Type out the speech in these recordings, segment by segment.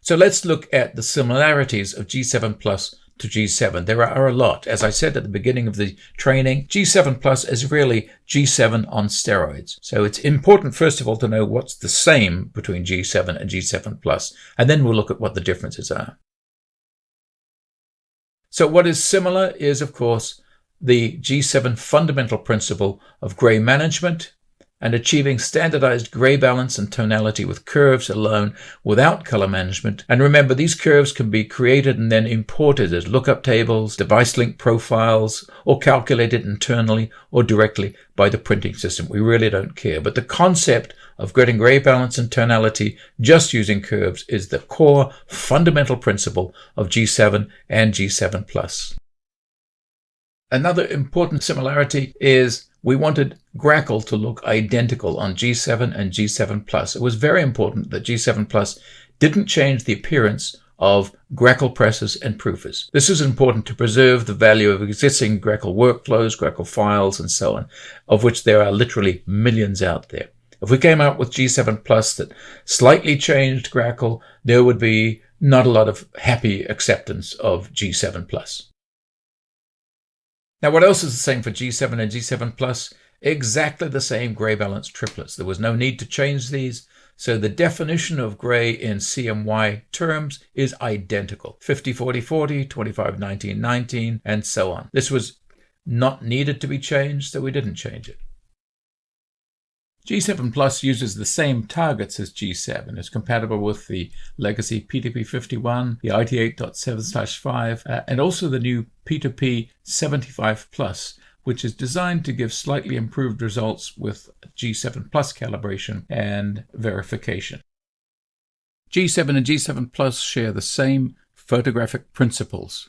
So let's look at the similarities of G7 Plus to G7. There are a lot. As I said at the beginning of the training, G7 Plus is really G7 on steroids. So it's important, first of all, to know what's the same between G7 and G7 Plus, and then we'll look at what the differences are. So what is similar is, of course, the G7 fundamental principle of gray management and achieving standardized gray balance and tonality with curves alone without color management. And remember, these curves can be created and then imported as lookup tables, device link profiles, or calculated internally or directly by the printing system. We really don't care. But the concept of getting gray balance and tonality just using curves is the core fundamental principle of G7 and G7 Plus. Another important similarity is we wanted Grackle to look identical on G7 and G7 Plus. It was very important that G7 Plus didn't change the appearance of Grackle presses and proofers. This is important to preserve the value of existing Grackle workflows, Grackle files, and so on, of which there are literally millions out there. If we came out with G7 Plus that slightly changed Grackle, there would be not a lot of happy acceptance of G7 Plus. Now, what else is the same for G7 and G7 Plus? Exactly the same gray balance triplets. There was no need to change these, so the definition of gray in CMY terms is identical. 50-40-40, 25-19-19, and so on. This was not needed to be changed, so we didn't change it. G7 Plus uses the same targets as G7. It's compatible with the legacy P2P51, the IT8.7/5, and also the new P2P 75 Plus, which is designed to give slightly improved results with G7 Plus calibration and verification. G7 and G7 Plus share the same photographic principles.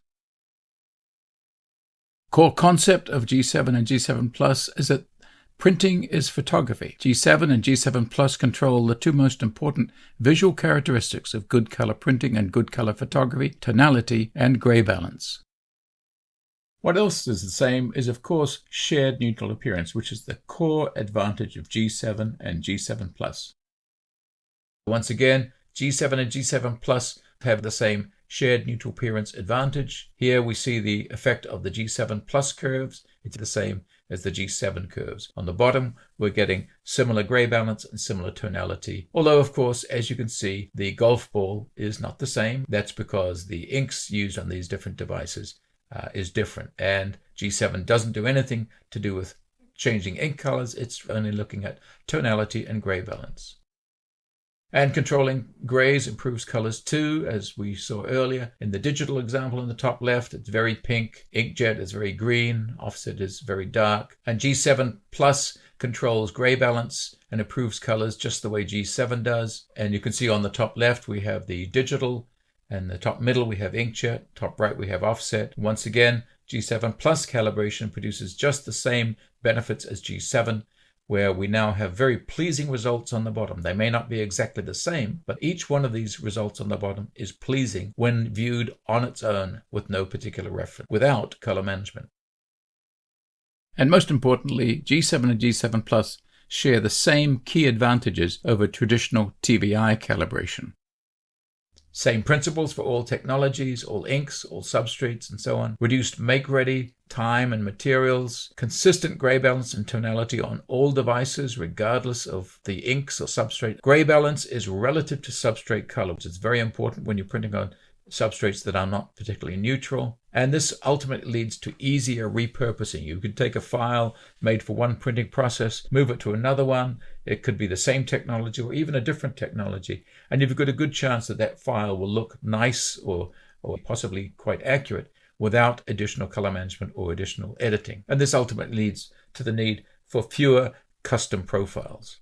Core concept of G7 and G7 Plus is that printing is photography. G7 and G7 Plus control the two most important visual characteristics of good color printing and good color photography: tonality and gray balance. What else is the same is, of course, shared neutral appearance, which is the core advantage of G7 and G7 Plus. Once again, G7 and G7 Plus have the same shared neutral appearance advantage. Here we see the effect of the G7 Plus curves. It's the same as the G7 curves. On the bottom, we're getting similar gray balance and similar tonality. Although, of course, as you can see, the golf ball is not the same. That's because the inks used on these different devices is different. And G7 doesn't do anything to do with changing ink colors. It's only looking at tonality and gray balance. And controlling grays improves colors too, as we saw earlier. In the digital example in the top left, it's very pink. Inkjet is very green. Offset is very dark. And G7 Plus controls gray balance and improves colors just the way G7 does. And you can see on the top left, we have the digital, and the top middle, we have inkjet. Top right, we have offset. Once again, G7 Plus calibration produces just the same benefits as G7, where we now have very pleasing results on the bottom. They may not be exactly the same, but each one of these results on the bottom is pleasing when viewed on its own with no particular reference, without color management. And most importantly, G7 and G7 Plus share the same key advantages over traditional TVI calibration. Same principles for all technologies, all inks, all substrates, and so on. Reduced make-ready time and materials. Consistent gray balance and tonality on all devices, regardless of the inks or substrate. Gray balance is relative to substrate color, which is very important when you're printing on substrates that are not particularly neutral. And this ultimately leads to easier repurposing. You could take a file made for one printing process, move it to another one. It could be the same technology or even a different technology. And you've got a good chance that that file will look nice or possibly quite accurate without additional color management or additional editing. And this ultimately leads to the need for fewer custom profiles.